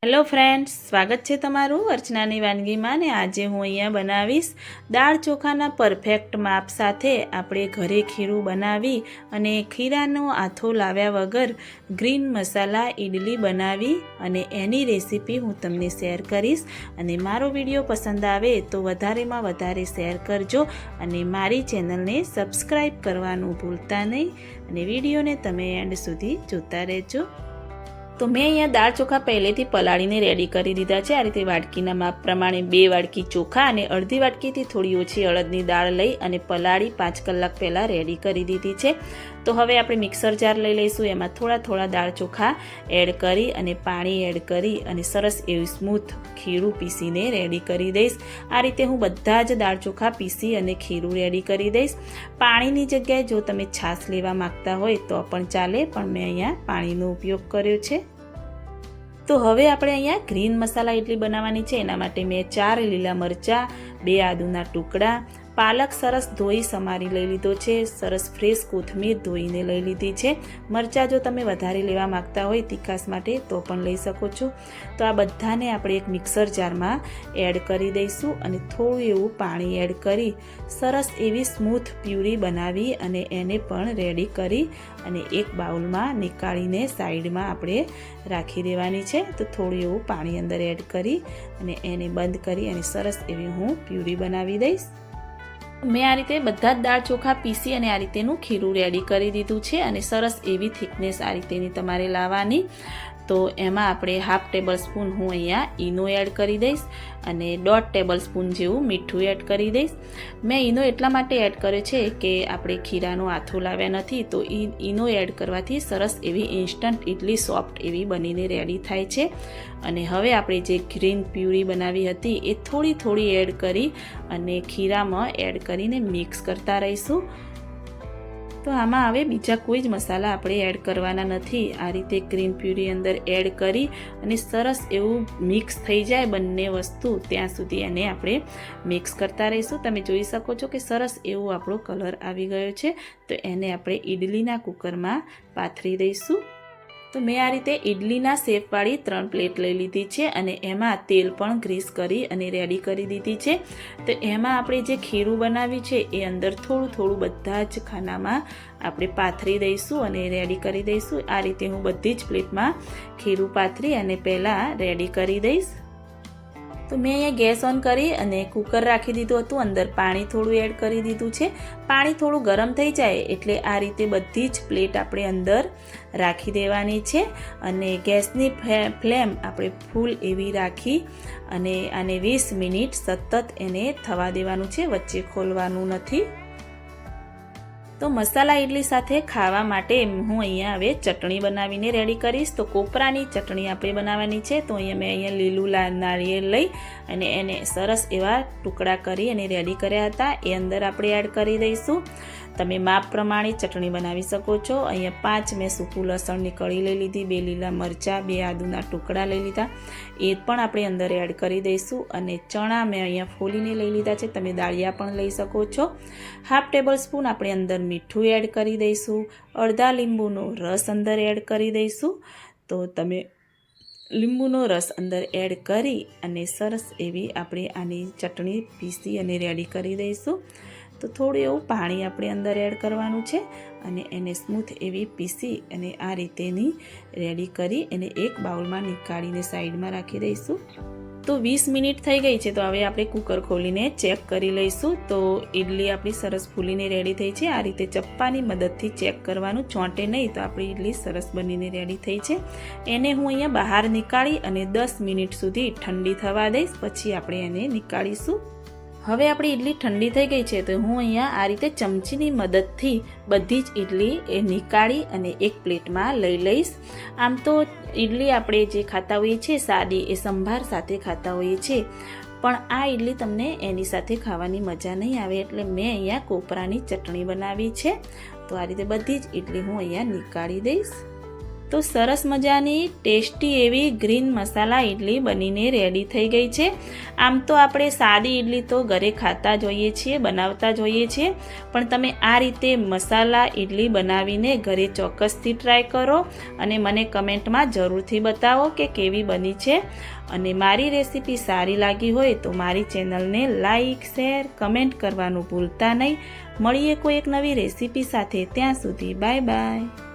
Hello friends, સ્વાગત છે તમારું અર્ચનાની વાનગીમાં. ને આજે હું અહીંયા બનાવીશ દાળ ચોખાના પરફેક્ટ માપ સાથે આપણે ઘરે ખીરું બનાવી અને ખીરાનો આથો લાવ્યા વગર ગ્રીન મસાલા ઇડલી બનાવી અને એની રેસીપી હું તમને શેર કરીશ. અને મારો વિડીયો પસંદ આવે તો વધારેમાં વધારે શેર કરજો અને મારી ચેનલને સબસ્ક્રાઈબ કરવાનું ભૂલતા નહીં અને વિડીયોને તમે એન્ડ સુધી જોતા રહેજો. તો મેં અહીંયા દાળ ચોખા પહેલેથી પલાળીને રેડી કરી દીધા છે. આ રીતે વાટકીના માપ પ્રમાણે 2 વાટકી ચોખા અને અડધી વાટકીથી થોડી ઓછી અડદની દાળ લઈ અને પલાળી 5 કલાક પહેલાં રેડી કરી દીધી છે. તો હવે આપણે મિક્સર જાર લઈ લઈશું. એમાં થોડા દાળ ચોખા એડ કરી અને પાણી એડ કરી અને સરસ એવું સ્મૂથ ખીરું પીસીને રેડી કરી દઈશ. આ રીતે હું બધા જ દાળ ચોખા પીસી અને ખીરું રેડી કરી દઈશ. પાણીની જગ્યાએ જો તમે છાશ લેવા માંગતા હોય તો પણ ચાલે, પણ મેં અહીંયા પાણીનો ઉપયોગ કર્યો છે. તો હવે આપણે અહીંયા ગ્રીન મસાલા ઇડલી બનાવવાની છે. એના માટે મેં 4 લીલા મરચાં, 2 આદુના ટુકડા, પાલક સરસ ધોઈ સમારી લઈ લીધો છે, સરસ ફ્રેશ કોથમીર ધોઈને લઈ લીધી છે. મરચાં જો તમે વધારે લેવા માંગતા હોય તીખાસ માટે તો પણ લઈ શકો છો. તો આ બધાને આપણે એક મિક્સર જારમાં એડ કરી દઈશું અને થોડું એવું પાણી એડ કરી સરસ એવી સ્મૂથ પ્યુરી બનાવી અને એને પણ રેડી કરી અને એક બાઉલમાં નીકાળીને સાઈડમાં આપણે રાખી દેવાની છે. તો થોડું એવું પાણી અંદર એડ કરી અને એને બંધ કરી અને સરસ એવી હું પ્યુરી બનાવી દઈશ. મેં આ રીતે બધા જ દાળ ચોખા પીસી અને આ રીતેનું ખીરું રેડી કરી દીધું છે અને સરસ એવી થિકનેસ આ રીતેની તમારે લાવવાની. તો એમાં આપણે 1/2 ટેબલ સ્પૂન હું અહીંયા ઈનો એડ કરી દઈશ અને 1/2 ટેબલ સ્પૂન જેવું મીઠું એડ કરી દઈશ. મેં ઈનો એટલા માટે એડ કર્યો છે કે આપણે ખીરાનો આથો લાવ્યા નથી, તો ઈનો એડ કરવાથી સરસ એવી ઇન્સ્ટન્ટ ઇડલી સોફ્ટ એવી બનીને રેડી થાય છે. અને હવે આપણે જે ગ્રીન પ્યુરી બનાવી હતી એ થોડી એડ કરી અને ખીરામાં એડ કરીને મિક્સ કરતા રહીશું. તો આમાં હવે બીજા કોઈ જ મસાલા આપણે એડ કરવાના નથી. આ રીતે ગ્રીન પ્યુરી અંદર એડ કરી અને સરસ એવું મિક્સ થઈ જાય બંને વસ્તુ ત્યાં સુધી એને આપણે મિક્સ કરતા રહીશું. તમે જોઈ શકો છો કે સરસ એવો આપણો કલર આવી ગયો છે. તો એને આપણે ઇડલીના કુકરમાં પાથરી દઈશું. તો મેં આ રીતે ઇડલીના શેપવાળી 3 પ્લેટ લઈ લીધી છે અને એમાં તેલ પણ ગ્રીસ કરી અને રેડી કરી દીધી છે. તો એમાં આપણે જે ખીરું બનાવ્યું છે એ અંદર થોડું બધા જ ખાનામાં આપણે પાથરી દઈશું અને રેડી કરી દઈશું. આ રીતે હું બધી જ પ્લેટમાં ખીરું પાથરી અને પહેલાં રેડી કરી દઈશ. તો મેં અહીંયા ગેસ ઓન કરી અને કુકર રાખી દીધું હતું. અંદર પાણી થોડું એડ કરી દીધું છે. પાણી થોડું ગરમ થઈ જાય એટલે આ રીતે બધી જ પ્લેટ આપણે અંદર રાખી દેવાની છે અને ગેસની ફ્લેમ આપણે ફૂલ એવી રાખી અને આને 20 મિનિટ સતત એને થવા દેવાનું છે, વચ્ચે ખોલવાનું નથી. તો મસાલા ઇડલી સાથે ખાવા માટે હું અહીંયા હવે ચટણી બનાવીને રેડી કરીશ. તો કોપરાની ચટણી આપણે બનાવવાની છે. તો મેં લીલું નાળિયેર લઈ અને એને સરસ એવા ટુકડા કરી અને રેડી કર્યા હતા. એ અંદર આપણે એડ કરી દઈશું. તમે માપ પ્રમાણે ચટણી બનાવી શકો છો. અહીંયા 5 મેં સૂકું લસણની કળી લઈ લીધી, 2 લીલા મરચાં, 2 આદુના ટુકડા લઈ લીધા, એ પણ આપણે અંદર એડ કરી દઈશું. અને ચણા મેં અહીંયા ફોલીને લઈ લીધા છે. તમે દાળિયા પણ લઈ શકો છો. 1/2 ટેબલ સ્પૂન આપણે અંદર મીઠું એડ કરી દઈશું. અડધા લીંબુનો રસ અંદર એડ કરી દઈશું. તો તમે લીંબુનો રસ અંદર એડ કરી અને સરસ એવી આપણે આની ચટણી પીસી અને રેડી કરી દઈશું. તો થોડું એવું પાણી આપણે અંદર એડ કરવાનું છે અને એને સ્મૂથ એવી પીસી અને આ રીતેની રેડી કરી એને એક બાઉલમાં નીકાળીને સાઈડમાં રાખી દઈશું. તો 20 મિનિટ થઈ ગઈ છે. તો હવે આપણે કુકર ખોલીને ચેક કરી લઈશું. તો ઇડલી આપણી સરસ ફૂલીને રેડી થઈ છે. આ રીતે ચપ્પાની મદદથી ચેક કરવાનું, ચોંટે નહીં તો આપણી ઇડલી સરસ બનીને રેડી થઈ છે. એને હું અહીંયા બહાર નીકાળી અને 10 મિનિટ સુધી ઠંડી થવા દઈશ, પછી આપણે એને નીકાળીશું. હવે આપણી ઇડલી ઠંડી થઈ ગઈ છે. તો હું અહીંયા આ રીતે ચમચીની મદદથી બધી જ ઇડલી એ નીકાળી અને એક પ્લેટમાં લઈ લઈશ. આમ તો ઇડલી આપણે જે ખાતા હોઈએ છીએ સાદી, એ સંભાર સાથે ખાતા હોઈએ છીએ, પણ આ ઇડલી તમને એની સાથે ખાવાની મજા નહીં આવે એટલે મેં અહીંયા કોપરાની ચટણી બનાવી છે. તો આ રીતે બધી જ ઇડલી હું અહીંયા નીકાળી દઈશ. તો સરસ મજાની ટેસ્ટી એવી ગ્રીન મસાલા ઇડલી બનીને રેડી થઈ ગઈ છે। આમ તો આપણે સાદી ઇડલી તો ઘરે ખાતા જોઈએ છીએ, બનાવતા જોઈએ છીએ, પણ તમે આ રીતે મસાલા ઇડલી બનાવીને ઘરે ચોક્કસથી ટ્રાય કરો અને મને કમેન્ટમાં જરૂરથી બતાવો કે કેવી બની છે। અને મારી રેસીપી સારી લાગી હોય તો મારી ચેનલને લાઈક, શેર, કમેન્ટ કરવાનું ભૂલતા નહીં। મળીએ કોઈ એક નવી રેસીપી સાથે, ત્યાં સુધી બાય બાય।